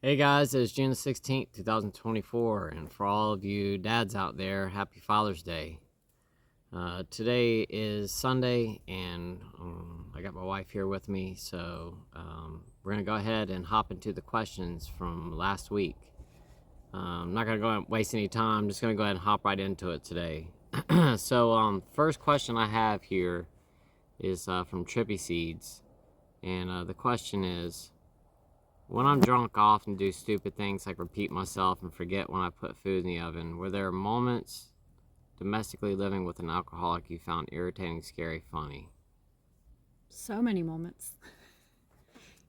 Hey guys, it's June 16th, 2024, and for all of you dads out there, happy Father's Day. Today is Sunday, and I got my wife here with me, so we're going to go ahead and hop into the questions from last week. I'm not going to go and waste any time, I'm just going to go ahead and hop right into it today. So, first question I have here is from Trippy Seeds, and the question is, when I'm drunk, I often do stupid things like repeat myself and forget when I put food in the oven. Were there moments domestically living with an alcoholic you found irritating, scary, funny? So many moments.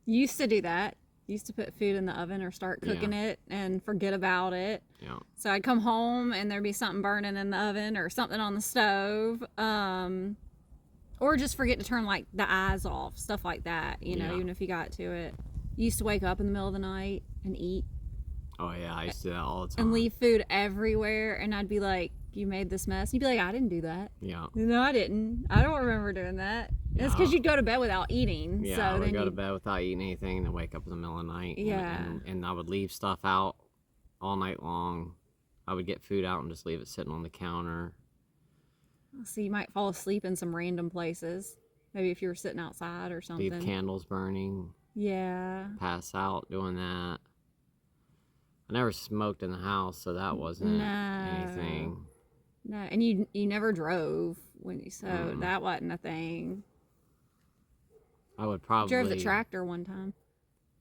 Used to do that. Used to put food in the oven or start cooking it and forget about it. Yeah. So I'd come home and there'd be something burning in the oven or something on the stove. Or just forget to turn like the eyes off, stuff like that, you know, even if you got to it. Used to wake up in the middle of the night and eat. Oh yeah, I used to do that all the time. And leave food everywhere, and I'd be like, you made this mess. And you'd be like, I didn't do that. Yeah. No, I didn't. I don't remember doing that. Yeah. It's because you'd go to bed without eating. Yeah, so I would then go to bed without eating anything and then wake up in the middle of the night. Yeah. And I would leave stuff out all night long. I would get food out and just leave it sitting on the counter. So you might fall asleep in some random places. Maybe if you were sitting outside or something. Leave candles burning. Yeah. Pass out doing that. I never smoked in the house, so that wasn't anything. No, and you never drove so that wasn't a thing. I would probably drove the tractor one time.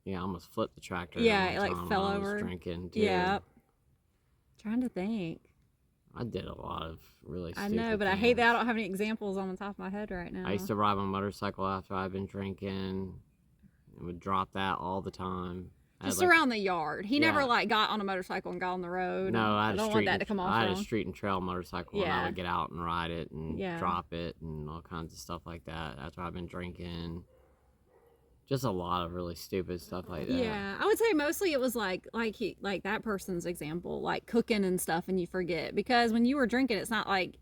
Yeah, I almost flipped the tractor. Yeah, it like fell over. over. I was drinking too. Yeah. Trying to think. I did a lot of really stupid I know, but things. I hate that I don't have any examples on the top of my head right now. I used to ride my motorcycle after I'd been drinking. I would drop that all the time. Just around the yard. He never like got on a motorcycle and got on the road. No, I don't want that to come off. I had a street and trail motorcycle, and I would get out and ride it and Yeah. drop it and all kinds of stuff like that after I've been drinking. Just a lot of really stupid stuff like that. Yeah, I would say mostly it was like that person's example, like cooking and stuff, and you forget, because when you were drinking, it's not like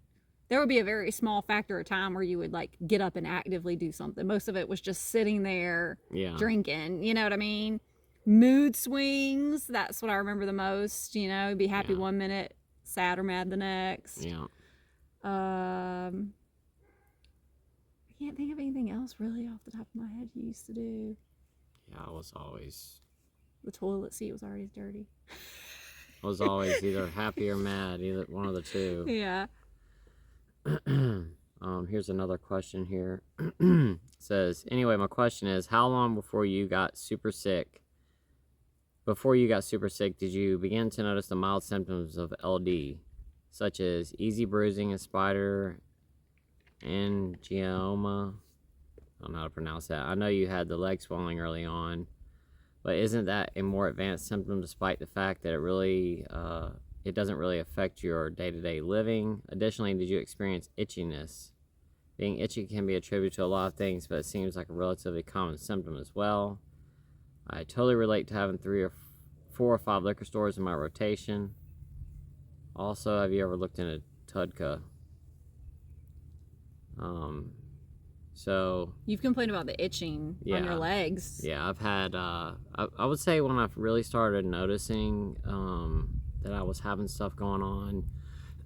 there would be a very small factor of time where you would like get up and actively do something. Most of it was just sitting there drinking. You know what I mean? Mood swings. That's what I remember the most. You know, be happy one minute, sad or mad the next. Yeah. I can't think of anything else really off the top of my head you used to do. Yeah, I was always... The toilet seat was already dirty. I was always either happy or mad, either one of the two. Yeah. Here's another question here. It says, anyway, my question is, how long before you got super sick did you begin to notice the mild symptoms of LD, such as easy bruising and spider angioma? I don't know how to pronounce that. I know you had the leg swelling early on, but isn't that a more advanced symptom despite the fact that it doesn't really affect your day-to-day living? Additionally, did you experience itchiness? Being itchy can be attributed to a lot of things, but it seems like a relatively common symptom as well. I totally relate to having 3 or 4 or 5 liquor stores in my rotation. Also, have you ever looked into Tudka? So you've complained about the itching on your legs. Yeah, I've had I would say when I've really started noticing that I was having stuff going on,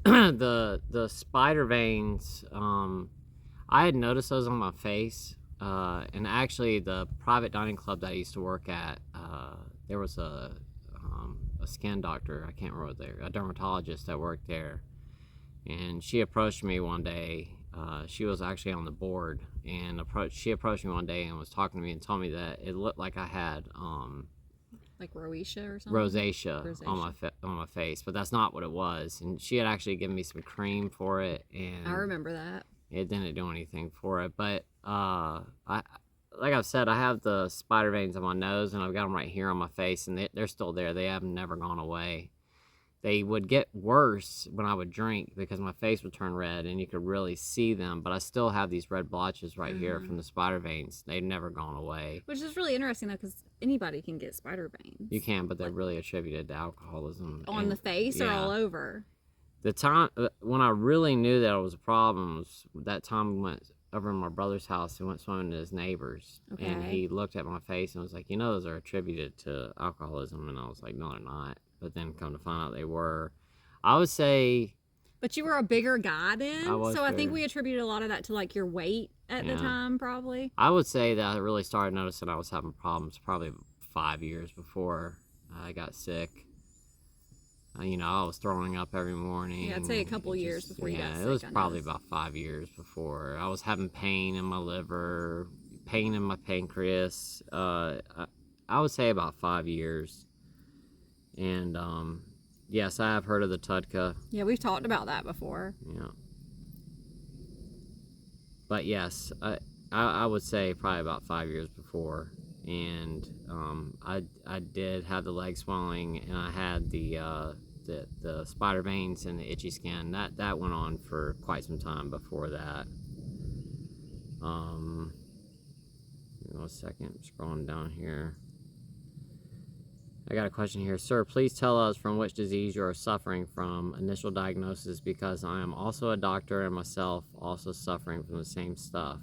the spider veins, I had noticed those on my face, and actually the private dining club that I used to work at, there was a skin doctor, I can't remember a dermatologist that worked there, and she approached me one day. She was actually on the board, and she approached me one day and was talking to me and told me that it looked like I had like rosacea or something. Rosacea on my face, but that's not what it was. And she had actually given me some cream for it, and I remember that. It didn't do anything for it, but like I've said, I have the spider veins on my nose, and I've got them right here on my face, and they're still there. They have never gone away. They would get worse when I would drink because my face would turn red and you could really see them, but I still have these red blotches right here from the spider veins. They've never gone away. Which is really interesting though, because anybody can get spider veins. You can, but they're really attributed to alcoholism. On the face or all over? The time when I really knew that it was a problem was that time over in my brother's house who went swimming to his neighbors, and Okay. he looked at my face and was like, those are attributed to alcoholism, and I was like, no, they're not. But then come to find out they were. I would say But you were a bigger guy I then, was so I think bigger. we attributed a lot of that to like your weight at the Yeah. time, probably. I would say that I really started noticing I was having problems probably 5 years before I got sick. I was throwing up every morning. Yeah, I'd say a couple years before you got sick. It was I probably noticed. about 5 years before. I was having pain in my liver, pain in my pancreas. I would say about 5 years. And yes, I have heard of the Tudka. Yeah, we've talked about that before. Yeah. But yes, I would say probably about 5 years before. And I did have the leg swelling, and I had the spider veins and the itchy skin. That went on for quite some time before that. Give me 1 second, scrolling down here. I got a question here. Sir, please tell us from which disease you are suffering from. Initial diagnosis, because I am also a doctor and myself also suffering from the same stuff.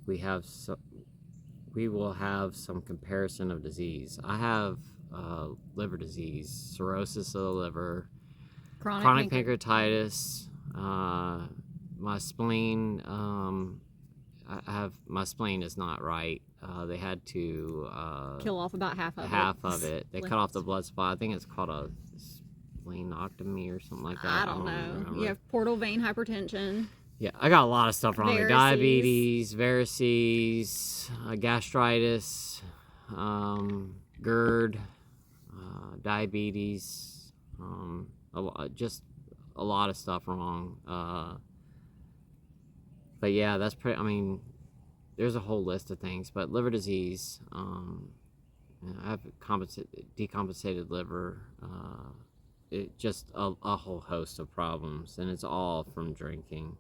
We will have some comparison of disease. I have liver disease, cirrhosis of the liver, chronic pancreatitis, my spleen. My spleen is not right. They had to Kill off about half of it. They cut off the blood supply. I think it's called a splenectomy or something like that. I don't know. You have portal vein hypertension. Yeah, I got a lot of stuff wrong. Varices. Diabetes, varices, gastritis, GERD, diabetes, just a lot of stuff wrong. But yeah, that's pretty. I mean, there's a whole list of things. But liver disease, I have decompensated liver. It just a whole host of problems, and it's all from drinking.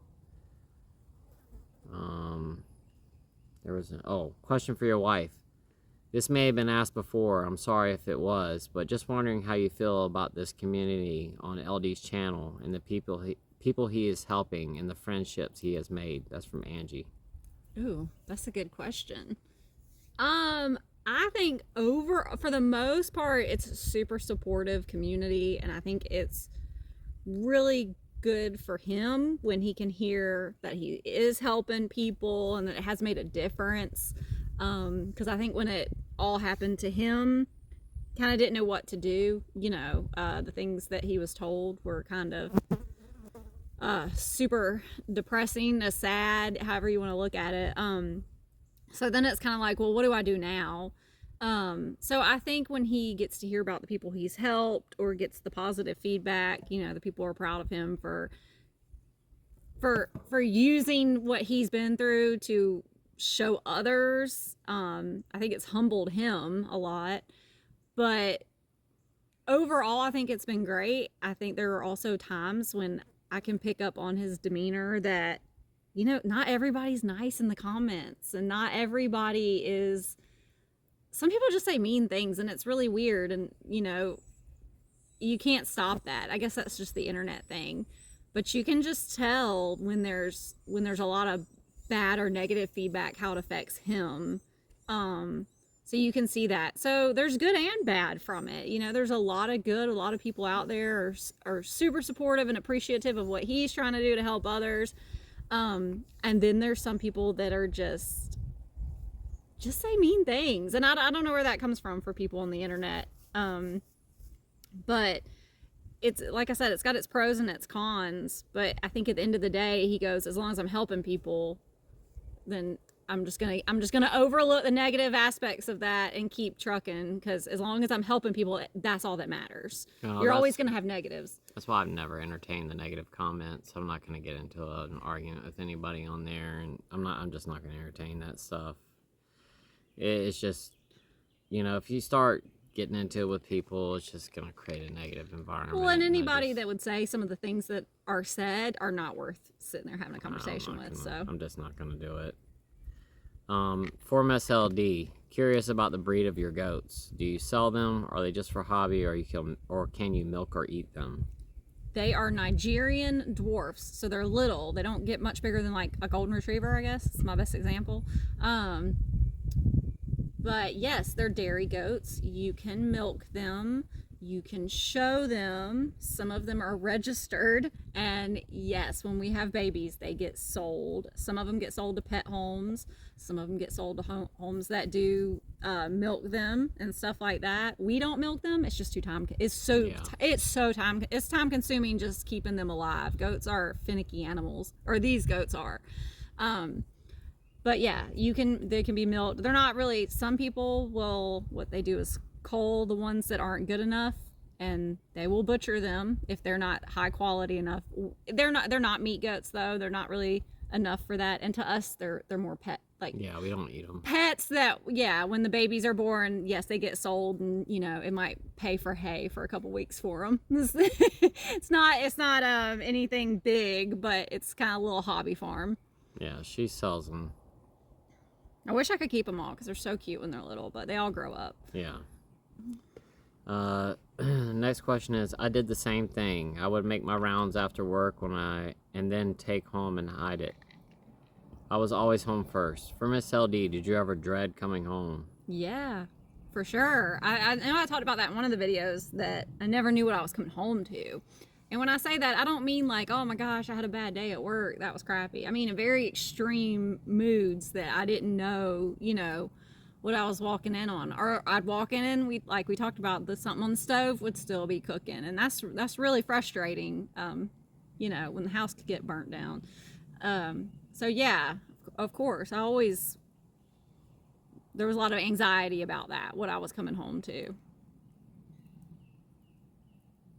There was a question for your wife. This may have been asked before. I'm sorry if it was, but just wondering how you feel about this community on LD's channel and the people he is helping and the friendships he has made. That's from Angie. Ooh, that's a good question. I think for the most part, it's a super supportive community, and I think it's really good for him when he can hear that he is helping people and that it has made a difference. Because I think when it all happened to him, kind of didn't know what to do. The things that he was told were kind of super depressing, sad, however you want to look at it. So then it's kind of like, well, what do I do now? So I think when he gets to hear about the people he's helped or gets the positive feedback, the people are proud of him for using what he's been through to show others. I think it's humbled him a lot, but overall, I think it's been great. I think there are also times when I can pick up on his demeanor that, not everybody's nice in the comments, and not everybody is. Some people just say mean things, and it's really weird, and you can't stop that. I guess that's just the internet thing, but you can just tell when there's a lot of bad or negative feedback how it affects him. So you can see that. So there's good and bad from it. There's a lot of good. A lot of people out there are super supportive and appreciative of what he's trying to do to help others. And then there's some people that are just say mean things. And I don't know where that comes from for people on the internet. But it's, like I said, it's got its pros and its cons. But I think at the end of the day, he goes, as long as I'm helping people, then I'm just gonna overlook the negative aspects of that and keep trucking, because as long as I'm helping people, that's all that matters. You're always gonna have negatives. That's why I've never entertained the negative comments. I'm not gonna get into an argument with anybody on there, and I'm just not gonna entertain that stuff. It's just, if you start getting into it with people, it's just gonna create a negative environment. Well, and anybody that would say some of the things that are said are not worth sitting there having a conversation with. So I'm just not gonna do it. Form SLD. Curious about the breed of your goats. Do you sell them? Are they just for hobby, or can you milk or eat them? They are Nigerian dwarfs, so they're little. They don't get much bigger than like a golden retriever, I guess. It's my best example. But yes, they're dairy goats. You can milk them. You can show them. Some of them are registered. And yes, when we have babies, they get sold. Some of them get sold to pet homes. Some of them get sold to homes that do milk them and stuff like that. We don't milk them. It's just too time. It's time consuming just keeping them alive. Goats are finicky animals, or these goats are. But yeah, they can be milked. They're not really, some people will, what they do is cull the ones that aren't good enough, and they will butcher them if they're not high quality enough. They're not meat goats though. They're not really enough for that. And to us, they're more pet, like, yeah, we don't eat them. Pets that, yeah, when the babies are born, yes, they get sold, and you know, it might pay for hay for a couple weeks for them. It's not anything big, but it's kind of a little hobby farm. Yeah, she sells them. I wish I could keep them all because they're so cute when they're little, but they all grow up. Yeah. Next question is, I did the same thing. I would make my rounds after work and then take home and hide it. I was always home first. For Miss LD, did you ever dread coming home? Yeah, for sure. I know I talked about that in one of the videos, that I never knew what I was coming home to. And when I say that, I don't mean like, oh my gosh, I had a bad day at work, that was crappy. I mean, in very extreme moods that I didn't know, you know, what I was walking in on. Or I'd walk in and we talked about, something on the stove would still be cooking. And that's really frustrating, you know, when the house could get burnt down. So yeah, of course, there was a lot of anxiety about that, what I was coming home to.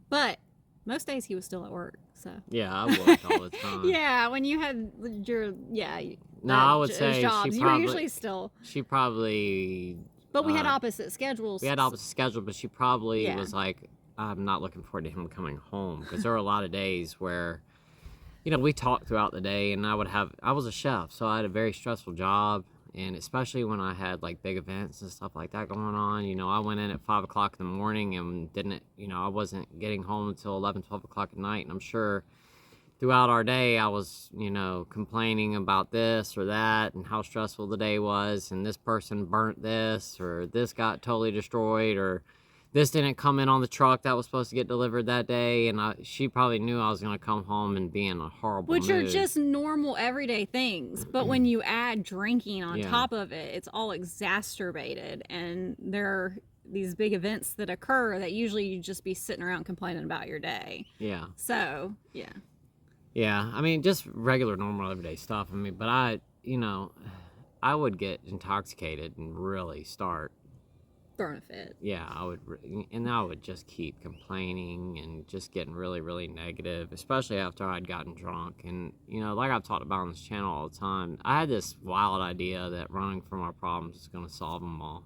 But most days he was still at work, so. Yeah, I worked all the time. Yeah, when you had your, no, I would say jobs, you were usually still. She probably. But we had opposite schedules. We had opposite schedules, but she probably was like, I'm not looking forward to him coming home, because there were a lot of days where, you know, we talked throughout the day, and I was a chef, so I had a very stressful job. And especially when I had like big events and stuff like that going on, you know, I went in at 5 o'clock in the morning and I wasn't getting home until 11, 12 o'clock at night. And I'm sure throughout our day, I was, you know, complaining about this or that and how stressful the day was. And this person burnt this, or this got totally destroyed, or this didn't come in on the truck that was supposed to get delivered that day. And she probably knew I was going to come home and be in a horrible mood. Which are just normal everyday things. But when you add drinking on top of it, it's all exacerbated. And there are these big events that occur that usually you just be sitting around complaining about your day. Yeah. So, yeah. Yeah. I mean, just regular, normal, everyday stuff. I mean, but I would get intoxicated and really start throwing a fit. Yeah, I would just keep complaining and just getting really, really negative, especially after I'd gotten drunk. And, you know, like I've talked about on this channel all the time, I had this wild idea that running from our problems is going to solve them all.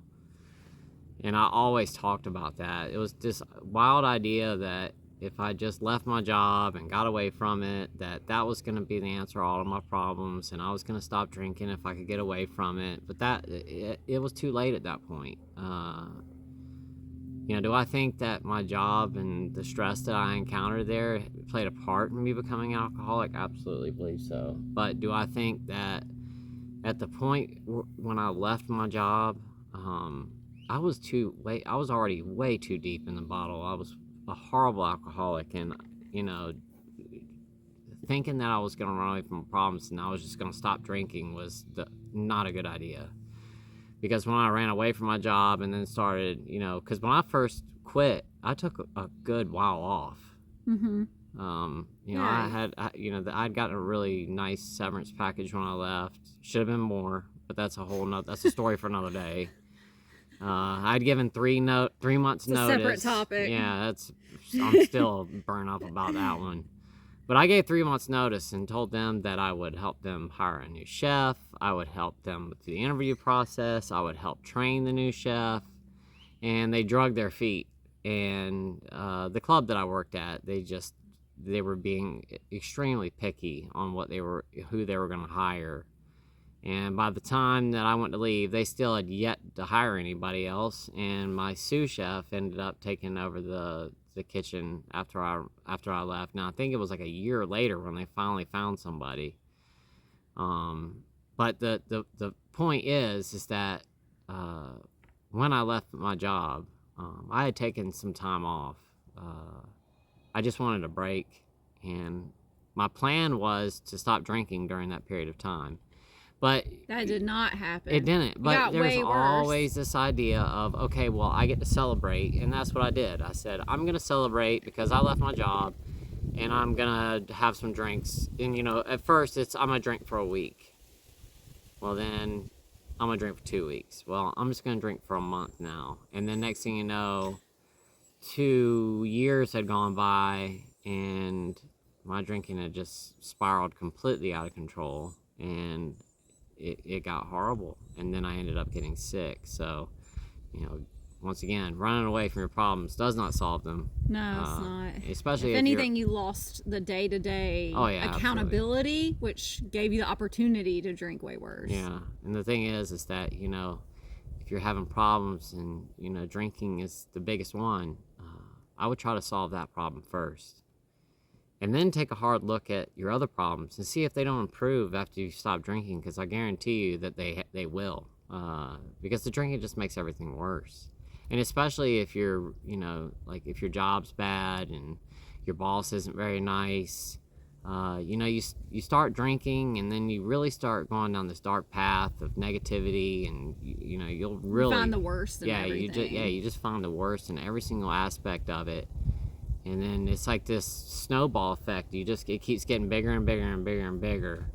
And I always talked about that. It was this wild idea that if I just left my job and got away from it, that was going to be the answer to all of my problems, and I was going to stop drinking if I could get away from it. But it was too late at that point. You know, do I think that my job and the stress that I encountered there played a part in me becoming an alcoholic? Absolutely believe so. But do I think that at the point when I left my job, I was already way too deep in the bottle. I was a horrible alcoholic, and, you know, thinking that I was going to run away from problems and I was just going to stop drinking was not a good idea. Because when I ran away from my job and then started, you know, because when I first quit, I took a good while off. Mm-hmm. You know, I'd gotten a really nice severance package when I left. Should have been more, but that's a story for another day. I'd given 3 months notice. Separate topic. Yeah, I'm still burned up about that one. But I gave 3 months notice and told them that I would help them hire a new chef. I would help them with the interview process. I would help train the new chef. And they dragged their feet. And the club that I worked at, they were being extremely picky on who they were going to hire. And by the time that I went to leave, they still had yet to hire anybody else. And my sous chef ended up taking over the the kitchen after I left. Now I think it was like a year later when they finally found somebody. But the point is that when I left my job, I had taken some time off. I just wanted a break, and my plan was to stop drinking during that period of time. But that did not happen. It didn't. But there's way always this idea of, okay, well, I get to celebrate, and that's what I did. I said, I'm going to celebrate because I left my job, and I'm going to have some drinks. And, at first I'm going to drink for a week. Well, then I'm going to drink for 2 weeks. Well, I'm just going to drink for a month now. And then next thing you know, 2 years had gone by, and my drinking had just spiraled completely out of control. And it got horrible, and then I ended up getting sick. So, once again, running away from your problems does not solve them. No, it's not. Especially if anything, you lost the day-to-day accountability, absolutely. Which gave you the opportunity to drink way worse. Yeah, and the thing is that, if you're having problems and, drinking is the biggest one, I would try to solve that problem first. And then take a hard look at your other problems and see if they don't improve after you stop drinking, because I guarantee you that they will. Because the drinking just makes everything worse. And especially if you're, if your job's bad and your boss isn't very nice, you start drinking, and then you really start going down this dark path of negativity, and you'll really find the worst in everything. You just find the worst in every single aspect of it. And then it's like this snowball effect. It keeps getting bigger and bigger and bigger and bigger.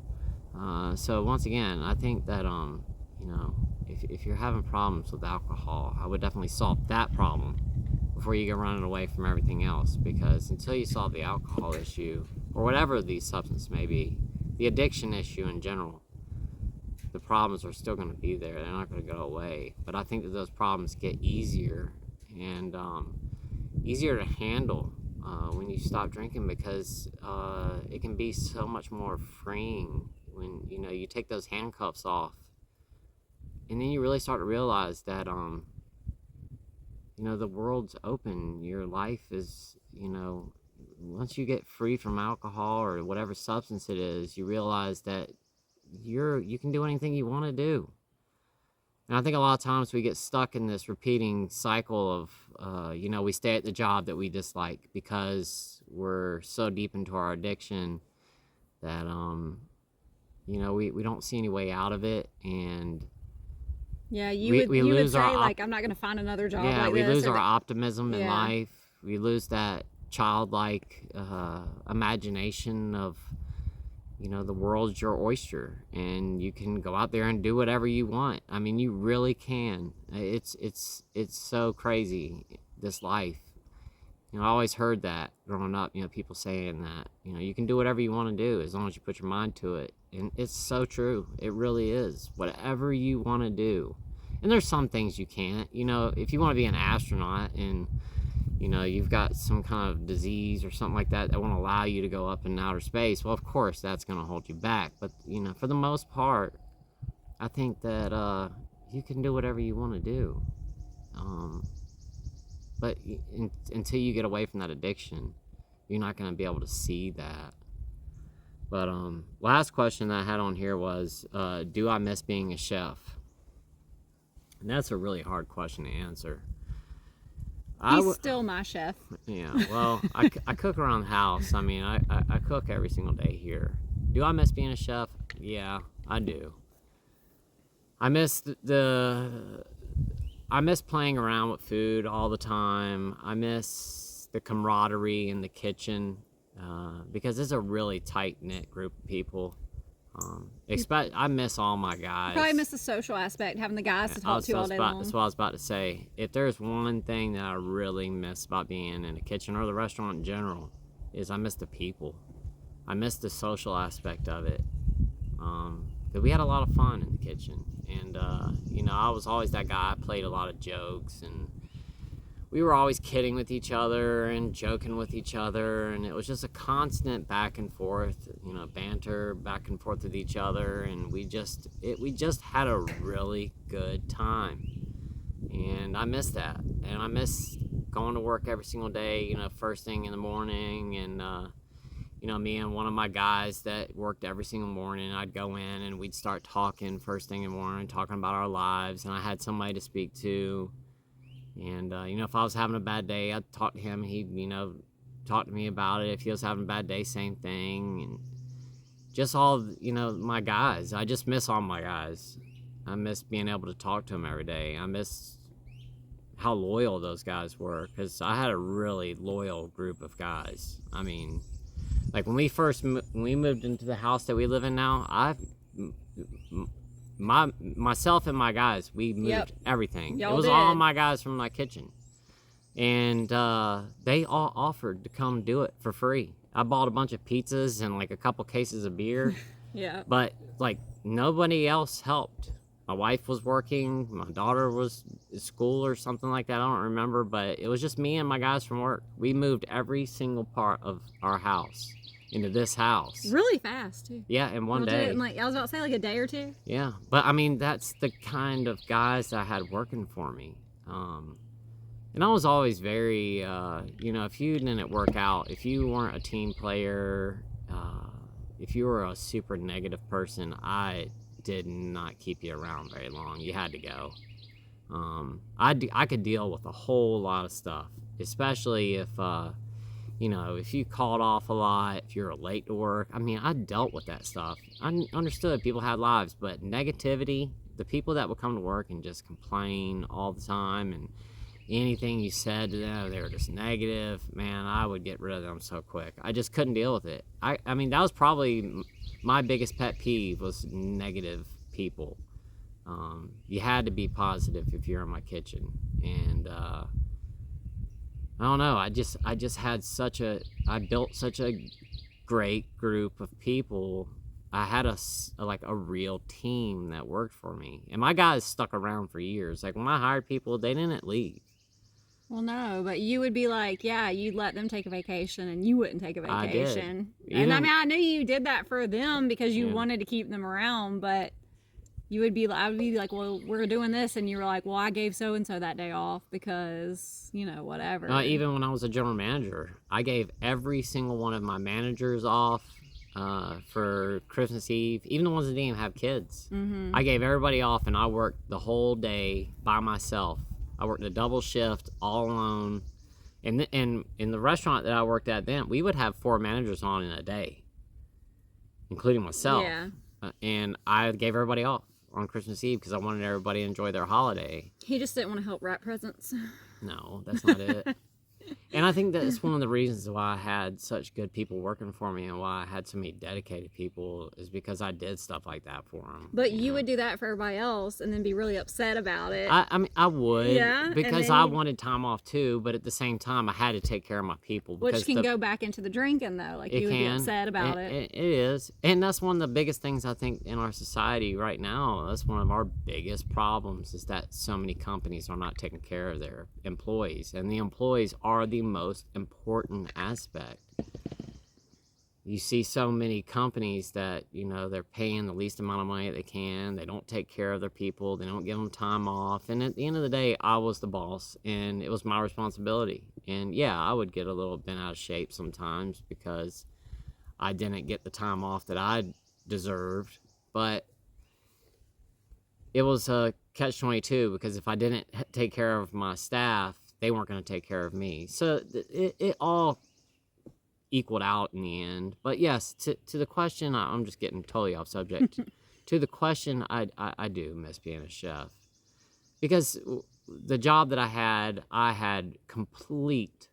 So once again, I think that if you're having problems with alcohol, I would definitely solve that problem before you go running away from everything else. Because until you solve the alcohol issue, or whatever the substance may be, the addiction issue in general, the problems are still going to be there. They're not going to go away. But I think that those problems get easier and easier to handle when you stop drinking, because it can be so much more freeing when you take those handcuffs off, and then you really start to realize that the world's open. Your life is, once you get free from alcohol or whatever substance it is, you realize that you can do anything you want to do. And I think a lot of times we get stuck in this repeating cycle of, we stay at the job that we dislike because we're so deep into our addiction that, we don't see any way out of it. And yeah, you would say, I'm not going to find another job like this. Yeah, we lose our optimism in life. We lose that childlike imagination of, the world's your oyster, and you can go out there and do whatever you want. I mean, you really can. It's so crazy, this life. I always heard that growing up, people saying that, you can do whatever you want to do as long as you put your mind to it. And it's so true. It really is. Whatever you want to do. And there's some things you can't. If you want to be an astronaut and you've got some kind of disease or something like that won't allow you to go up in outer space, well, of course, that's going to hold you back. But, for the most part, I think that you can do whatever you want to do. But until you get away from that addiction, you're not going to be able to see that. But last question that I had on here was, do I miss being a chef? And that's a really hard question to answer. He's still my chef. Yeah, well, I cook around the house. I mean, I cook every single day here. Do I miss being a chef? Yeah, I do. I miss I miss playing around with food all the time. I miss the camaraderie in the kitchen because it's a really tight-knit group of people. I miss all my guys. Probably miss the social aspect, having the guys to talk to all day long. That's what I was about to say. If there's one thing that I really miss about being in the kitchen or the restaurant in general, is I miss the people. I miss the social aspect of it. But we had a lot of fun in the kitchen. And, I was always that guy. I played a lot of jokes, and we were always kidding with each other and joking with each other, and it was just a constant back and forth, banter back and forth with each other, and we just had a really good time. And I miss that, and I miss going to work every single day, you know, first thing in the morning. And, you know, me and one of my guys that worked every single morning, I'd go in and we'd start talking first thing in the morning, talking about our lives. And I had somebody to speak to. And, you know, if I was having a bad day, I'd talk to him and he'd, you know, talk to me about it. If he was having a bad day, same thing. And just all, you know, my guys. I just miss all my guys. I miss being able to talk to them every day. I miss how loyal those guys were, because I had a really loyal group of guys. I mean, like when we moved into the house that we live in now, myself and my guys, we moved everything. Y'all it was did. all my guys from my kitchen, and they all offered to come do it for free. I bought a bunch of pizzas and like a couple cases of beer. Yeah. But like nobody else helped. My wife was working, my daughter was at school or something like that, I don't remember, but it was just me and my guys from work. We moved every single part of our house into this house. Really fast, too. Yeah, in one Y'all did it day. in, like, I was about to say, like, a day or two. Yeah, but I mean, that's the kind of guys I had working for me. And I was always very, you know, if you didn't work out, if you weren't a team player, if you were a super negative person, I did not keep you around very long. You had to go. I could deal with a whole lot of stuff, especially if, you know, if you called off a lot, if you're late to work. I mean, I dealt with that stuff. I understood people had lives, but negativity, the people that would come to work and just complain all the time, and anything you said to them, they were just negative, man, I would get rid of them so quick. I just couldn't deal with it. I mean, that was probably my biggest pet peeve, was negative people. You had to be positive if you're in my kitchen. And I don't know, I just had I built such a great group of people. I had a real team that worked for me. And my guys stuck around for years. Like when I hired people, they didn't leave. Well, no, but you would be like, yeah, you'd let them take a vacation and you wouldn't take a vacation. I did. And I mean, I knew you did that for them because you Yeah. wanted to keep them around, but I would be like, well, we're doing this. And you were like, well, I gave so-and-so that day off because, you know, whatever. Even when I was a general manager, I gave every single one of my managers off for Christmas Eve, even the ones that didn't even have kids. Mm-hmm. I gave everybody off and I worked the whole day by myself. I worked a double shift all alone. And in the restaurant that I worked at then, we would have 4 managers on in a day, including myself. Yeah. And I gave everybody off on Christmas Eve because I wanted everybody to enjoy their holiday. He just didn't want to help wrap presents. No, that's not it. And I think that's one of the reasons why I had such good people working for me and why I had so many dedicated people, is because I did stuff like that for them. But you would do that for everybody else and then be really upset about it. I mean, I would, Yeah, because and then I wanted time off too, but at the same time, I had to take care of my people. Which can go back into the drinking, though. Like, you would be upset about it. It is. And that's one of the biggest things I think in our society right now. That's one of our biggest problems, is that so many companies are not taking care of their employees. And the employees are the most important aspect. You see so many companies that, you know, they're paying the least amount of money that they can. They don't take care of their people. They don't give them time off. And at the end of the day, I was the boss and it was my responsibility. And yeah, I would get a little bent out of shape sometimes because I didn't get the time off that I deserved. But it was a catch-22, because if I didn't take care of my staff, they weren't going to take care of me. So it all equaled out in the end. But yes, to the question, I'm just getting totally off subject. To the question, I do miss being a chef, because the job that I had complete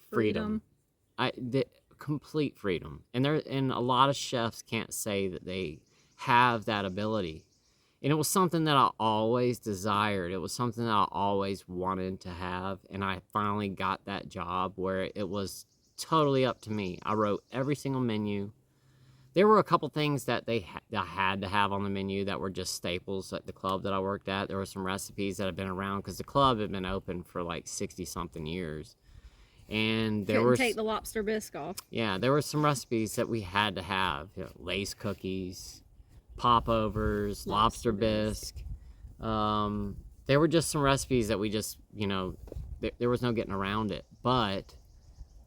freedom. Complete freedom. And a lot of chefs can't say that they have that ability. And it was something that I always desired. It was something that I always wanted to have. And I finally got that job where it was totally up to me. I wrote every single menu. There were a couple things that I had to have on the menu that were just staples at the club that I worked at. There were some recipes that had been around because the club had been open for like 60-something years. And there Couldn't take the lobster bisque off. Yeah, there were some recipes that we had to have. You know, Lace cookies, popovers, lobster bisque. There were just some recipes that we just, you know, there was no getting around it. But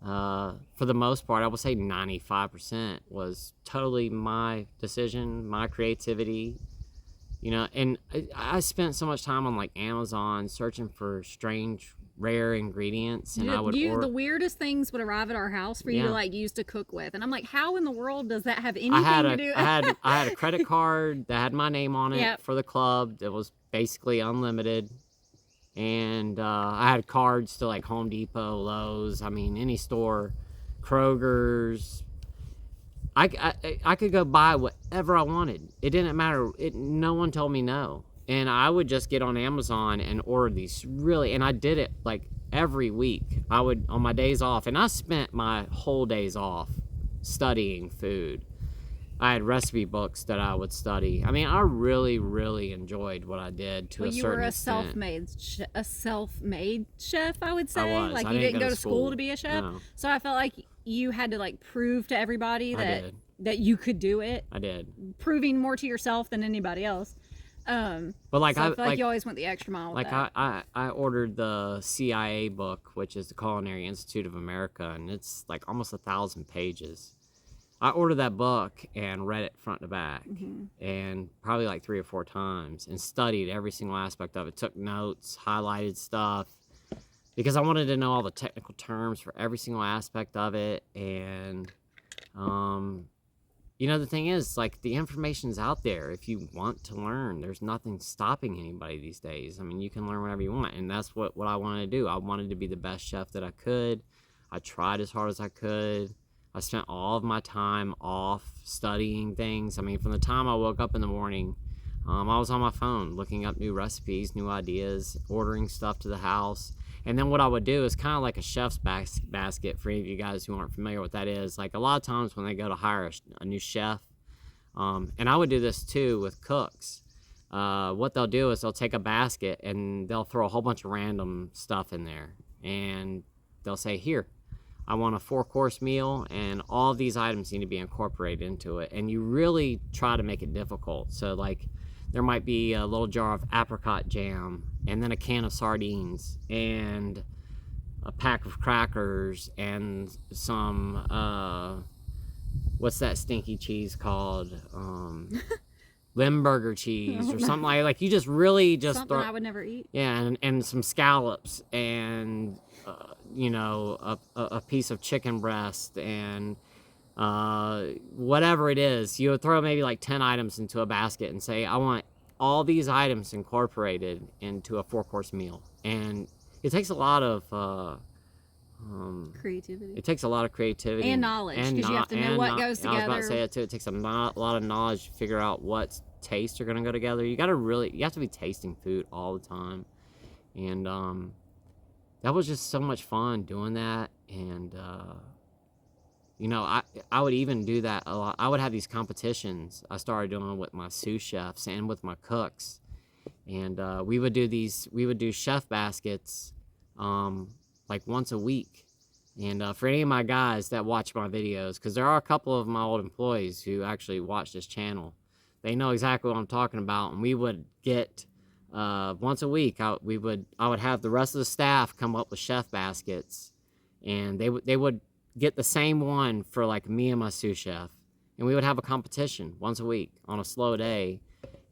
for the most part, I would say 95% was totally my decision, my creativity. And I spent so much time on like Amazon searching for strange, rare ingredients, and I would the weirdest things would arrive at our house for you to like use to cook with, and I'm like, how in the world does that have anything to do? I had a credit card that had my name on it Yep. for the club. That was basically unlimited, and I had cards to like Home Depot, Lowe's. I mean, any store, Kroger's. I could go buy whatever I wanted. It didn't matter. No one told me no. And I would just get on Amazon and order these and I did it like every week. I would, on my days off, and I spent my whole days off studying food. I had recipe books that I would study. I mean, I really, really enjoyed what I did to a certain extent. You were a self-made chef, I would say. I was. Like, you didn't go to school to be a chef. No. So I felt like you had to like prove to everybody that you could do it. I did. Proving more to yourself than anybody else. But like, so I feel like you always went the extra mile with that. I ordered the CIA book, which is the Culinary Institute of America, and it's like almost 1,000 pages. I ordered that book and read it front to back, and probably like 3 or 4 times, and studied every single aspect of it. Took notes, highlighted stuff, because I wanted to know all the technical terms for every single aspect of it. And the thing is, like, the information's out there if you want to learn. There's nothing stopping anybody these days. I mean, you can learn whatever you want, and that's what I wanted to do. I wanted to be the best chef that I could. I tried as hard as I could. I spent all of my time off studying things. I mean, from the time I woke up in the morning, I was on my phone looking up new recipes, new ideas, ordering stuff to the house. And then what I would do is kind of like a chef's basket for any of you guys who aren't familiar with what that is. Like, a lot of times when they go to hire a new chef, and I would do this too with cooks, what they'll do is they'll take a basket and they'll throw a whole bunch of random stuff in there. And they'll say, here, I want a 4-course meal, and all of these items need to be incorporated into it. And you really try to make it difficult. So, like, there might be a little jar of apricot jam, and then a can of sardines, and a pack of crackers, and some, what's that stinky cheese called? Limburger cheese or something like you just really just something I would never eat. Yeah, and some scallops, and a piece of chicken breast, and whatever it is. You would throw maybe like 10 items into a basket and say, I want all these items incorporated into a 4-course meal. And it takes a lot of creativity. It takes a lot of creativity and knowledge, because you have to know what goes together. I was about to say that too. It takes a lot of knowledge to figure out what tastes are going to go together. You have to be tasting food all the time. And that was just so much fun doing that. And I would even do that a lot. I would have these competitions I started doing with my sous chefs and with my cooks. And we would do chef baskets like once a week. And for any of my guys that watch my videos, because there are a couple of my old employees who actually watch this channel, they know exactly what I'm talking about. And we would get once a week, I would have the rest of the staff come up with chef baskets, and they would get the same one for like me and my sous chef, and we would have a competition once a week on a slow day,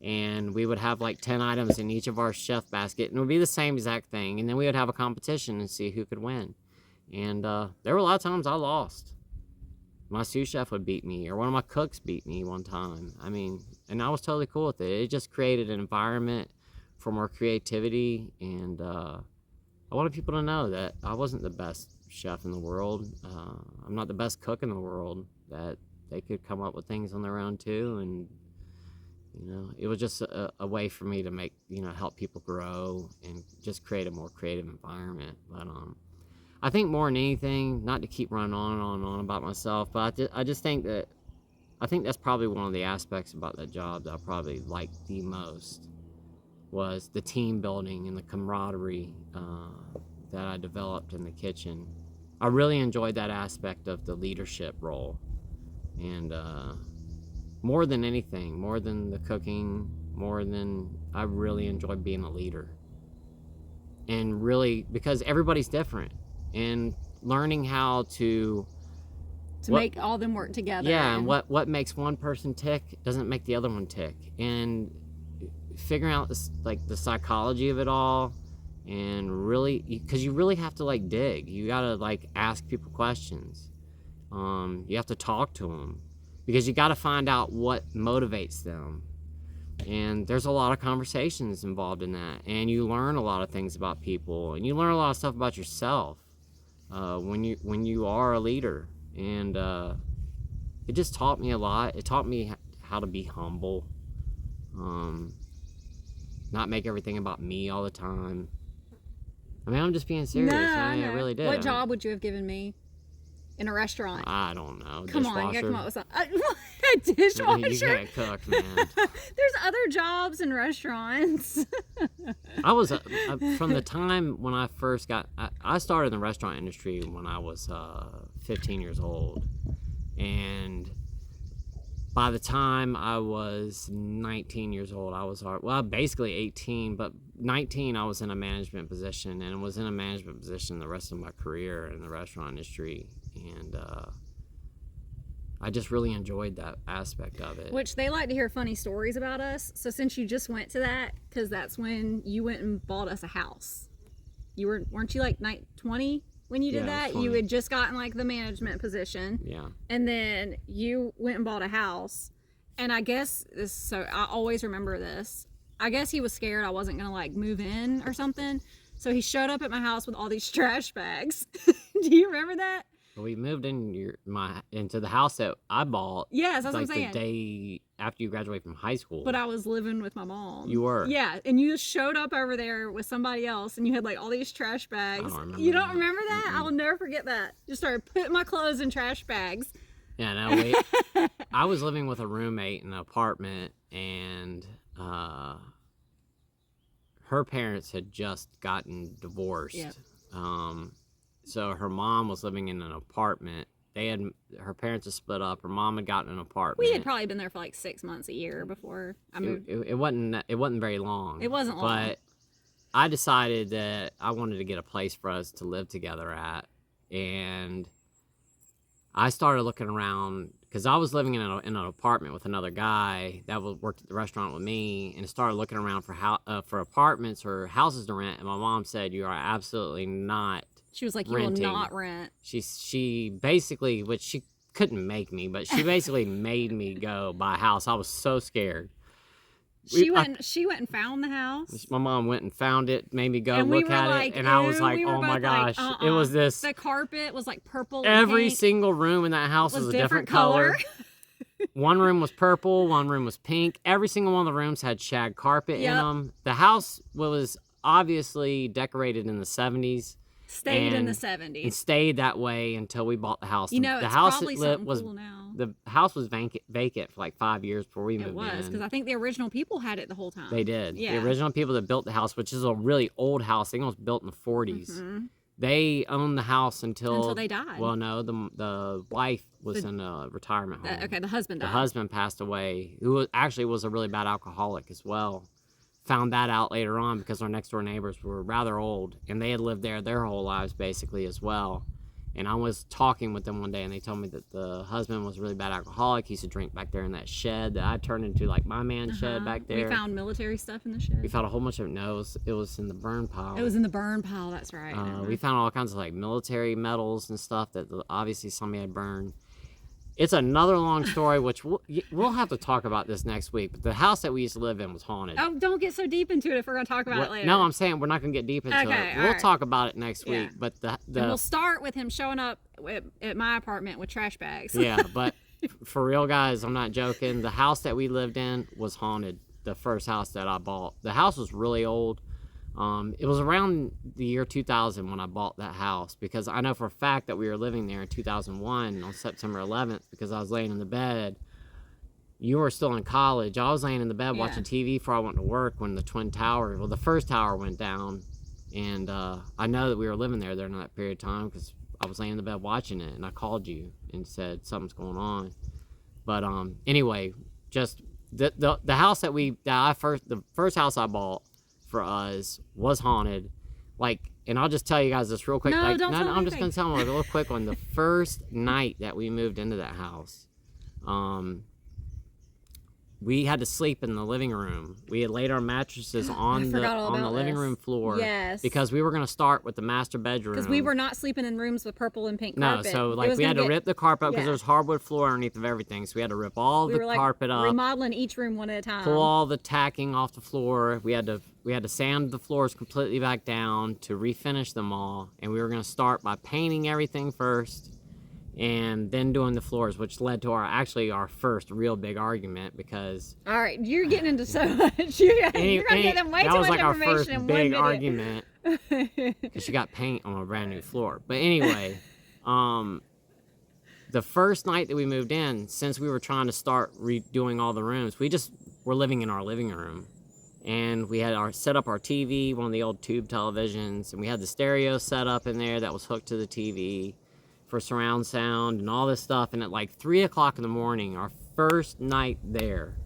and we would have like 10 items in each of our chef basket, and it would be the same exact thing, and then we would have a competition and see who could win. And there were a lot of times I lost. My sous chef would beat me, or one of my cooks beat me one time. I mean, and I was totally cool with it. It just created an environment for more creativity, and I wanted people to know that I wasn't the best chef in the world. I'm not the best cook in the world, that they could come up with things on their own too. And it was just a way for me to make, help people grow and just create a more creative environment. But I think more than anything, not to keep running on and on and on about myself, but I just think that's probably one of the aspects about that job that I probably liked the most, was the team building and the camaraderie that I developed in the kitchen. I really enjoyed that aspect of the leadership role. And more than anything, more than the cooking, I really enjoyed being a leader. and really, because everybody's different, and learning how to make all them work together. Yeah, and what makes one person tick doesn't make the other one tick, and figuring out this, like, the psychology of it all, and really, because you really have to, like, dig. You gotta, like, ask people questions. You have to talk to them, because you got to find out what motivates them. And there's a lot of conversations involved in that, and you learn a lot of things about people, and you learn a lot of stuff about yourself when you are a leader. And it just taught me a lot. It taught me how to be humble, not make everything about me all the time. I mean, I'm just being serious. I really did. What job would you have given me in a restaurant? I don't know. Come on, you gotta come up with something. A dishwasher? You can't cook, man. There's other jobs in restaurants. I was, from the time when I first I started in the restaurant industry when I was 15 years old. And by the time I was 19 years old, I was, well, basically 18, but 19, I was in a management position, and was in a management position the rest of my career in the restaurant industry. And I just really enjoyed that aspect of it. Which they like to hear funny stories about us. So since you just went to that, because that's when you went and bought us a house. Weren't you like 20 when you did that? 20. You had just gotten like the management position. Yeah. And then you went and bought a house. And I guess so I always remember this. I guess he was scared I wasn't gonna like move in or something. So he showed up at my house with all these trash bags. Do you remember that? We moved into the house that I bought. Yes, that's like what I'm saying. The day after you graduated from high school. But I was living with my mom. You were? Yeah, and you showed up over there with somebody else, and you had like all these trash bags. I don't remember. You don't remember that? I will never forget that. Just started putting my clothes in trash bags. Yeah, no, I was living with a roommate in an apartment, and her parents had just gotten divorced. Yep. So her mom was living in an apartment. Her parents had split up. Her mom had gotten an apartment. We had probably been there for like 6 months, a year before I moved. It wasn't very long. It wasn't long. But I decided that I wanted to get a place for us to live together at, and I started looking around because I was living in an apartment with another guy that worked at the restaurant with me, and started looking around for apartments or houses to rent. And my mom said, "You are absolutely not." She was like, renting. "You will not rent." She basically, which she couldn't make me, but she basically made me go buy a house. I was so scared. She went and found the house. My mom went and found it, made me go and look at it, and I was like, "Oh my gosh!" It was this. The carpet was like purple. Every and pink. single room in that house was a different color. One room was purple, one room was pink. Every single one of the rooms had shag carpet in them. The house was obviously decorated in the 70s. Stayed in the 70s. And stayed that way until we bought the house. You know, the it's house probably something cool now. The house was vacant for like 5 years before we moved in. It was, because I think the original people had it the whole time. They did. Yeah. The original people that built the house, which is a really old house, I think it was built in the 40s. Mm-hmm. They owned the house until they died. Well, no, the wife was in a retirement home. Okay, the husband died. The husband passed away, who actually was a really bad alcoholic as well. Found that out later on because our next door neighbors were rather old, and they had lived there their whole lives basically as well. And I was talking with them one day, and they told me that the husband was a really bad alcoholic. He used to drink back there in that shed that I turned into like my man shed back there. We found military stuff in the shed. We found a whole bunch of it was in the burn pile. It was in the burn pile, that's right. We found all kinds of like military medals and stuff that obviously somebody had burned. It's another long story, which we'll have to talk about this next week. But the house that we used to live in was haunted. Oh, don't get so deep into it if we're going to talk about it later. No, I'm saying we're not going to get deep into it. We'll talk about it next week. But and we'll start with him showing up at my apartment with trash bags. Yeah, but for real, guys, I'm not joking. The house that we lived in was haunted. The first house that I bought. The house was really old. It was around the year 2000 when I bought that house, because I know for a fact that we were living there in 2001 on September 11th, because I was laying in the bed. You were still in college. I was laying in the bed watching TV before I went to work when the the first tower went down. And I know that we were living there during that period of time because I was laying in the bed watching it, and I called you and said something's going on. But anyway, just the house the first house I bought for us was haunted. like, and I'll just tell you guys this real quick. No, like, don't tell I'm just anything. gonna tell them a real quick one. The first night that we moved into that house, we had to sleep in the living room. We had laid our mattresses on the living room floor. Yes. Because we were gonna start with the master bedroom. Because we were not sleeping in rooms with purple and pink No, carpet. so like we had to rip the carpet up because Yeah. there's hardwood floor underneath of everything. So we had to rip all the carpet up, remodeling each room one at a time. pull all the tacking off the floor. We had to sand the floors completely back down to refinish them all. And we were gonna start by painting everything first, and then doing the floors, which led to our first real big argument because. All right, you're getting into so much. You're gonna get them way too much information. That was like our first in big 1 argument because she got paint on a brand new floor. But anyway, the first night that we moved in, since we were trying to start redoing all the rooms, we just were living in our living room. And we had set up our TV, one of the old tube televisions, and we had the stereo set up in there that was hooked to the TV for surround sound and all this stuff. And at like 3 o'clock in the morning, our first night there,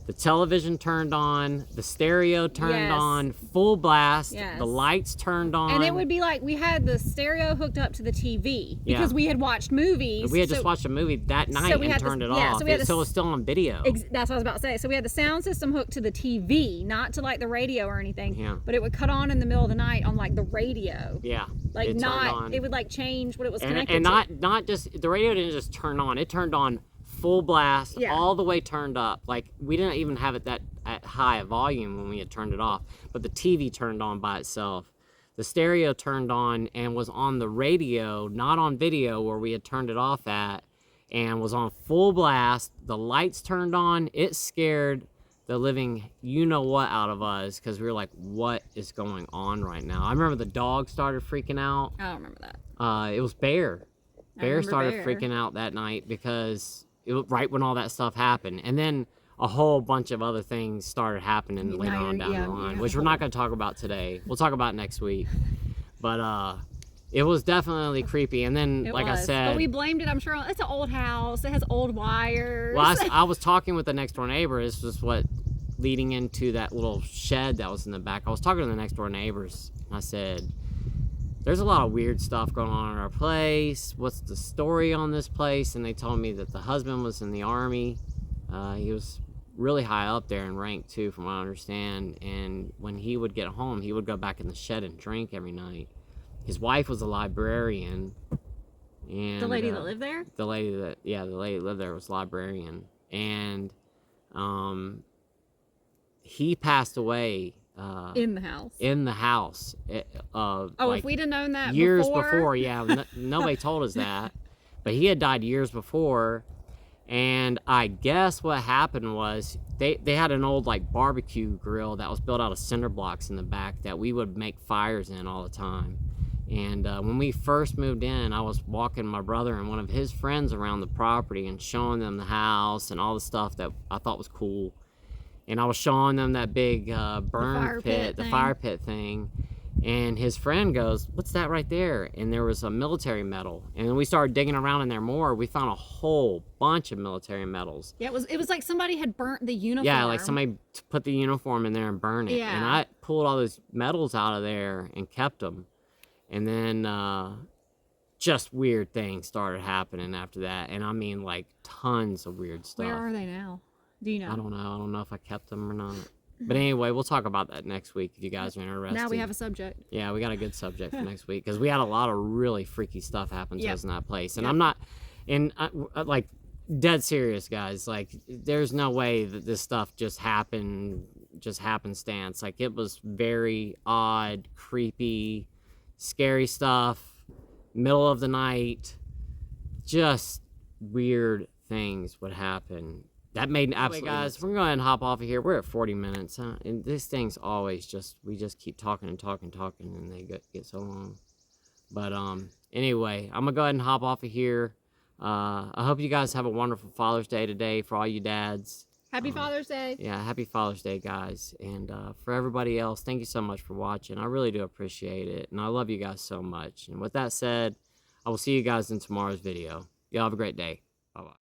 the television turned on, the stereo turned on, full blast, the lights turned on. And it would be like we had the stereo hooked up to the TV because we had watched movies. We had just watched a movie that night and turned it off. So it was still on video. That's what I was about to say. So we had the sound system hooked to the TV, not to like the radio or anything. Yeah. But it would cut on in the middle of the night on like the radio. Yeah. Like it would like change what it was connected to. And not just, the radio didn't just turn on. It turned on full blast, all the way turned up. Like we didn't even have it that at high a volume when we had turned it off, but the TV turned on by itself. The stereo turned on and was on the radio, not on video where we had turned it off at, and was on full blast. The lights turned on. It scared the living you-know-what out of us because we were like, what is going on right now? I remember the dog started freaking out. I don't remember that. It was Bear. Bear started Bear. freaking out that night because it was right when all that stuff happened. And then a whole bunch of other things started happening later on down the line, which we're not going to talk about today. We'll talk about it next week. But it was definitely creepy. And then, I said... But we blamed it, I'm sure, it's an old house. It has old wires. Well, I was talking with the next door neighbor. This was leading into that little shed that was in the back. I was talking to the next door neighbors. I said, there's a lot of weird stuff going on in our place. What's the story on this place? And they told me that the husband was in the Army. He was really high up there in rank too, from what I understand. And when he would get home, he would go back in the shed and drink every night. His wife was a librarian. And the lady that lived there? The lady that lived there was a librarian. And he passed away in the house. In the house. If we'd have known that years before, nobody told us that. But he had died years before, and I guess what happened was they had an old like barbecue grill that was built out of cinder blocks in the back that we would make fires in all the time. And when we first moved in, I was walking my brother and one of his friends around the property and showing them the house and all the stuff that I thought was cool. And I was showing them that big burn pit, the fire pit thing. And his friend goes, "What's that right there?" And there was a military medal. And then we started digging around in there more. We found a whole bunch of military medals. Yeah, it was like somebody had burnt the uniform. Yeah, like somebody put the uniform in there and burned it. Yeah. And I pulled all those medals out of there and kept them. And then just weird things started happening after that. And I mean, like, tons of weird stuff. Where are they now? Do you know? I don't know. I don't know if I kept them or not. But anyway, we'll talk about that next week if you guys are interested. Now we have a subject. Yeah, we got a good subject for next week because we had a lot of really freaky stuff happen to us in that place. And I'm not, and like, dead serious, guys. Like, there's no way that this stuff just happened, just happenstance. Like, it was very odd, creepy, scary stuff, middle of the night, just weird things would happen. That made absolutely guys, we're going to go ahead and hop off of here. We're at 40 minutes, huh? And this thing's always we just keep talking and talking, and they get so long. But anyway, I'm going to go ahead and hop off of here. I hope you guys have a wonderful Father's Day today for all you dads. Happy Father's Day. Yeah, happy Father's Day, guys. And for everybody else, thank you so much for watching. I really do appreciate it. And I love you guys so much. And with that said, I will see you guys in tomorrow's video. Y'all have a great day. Bye-bye.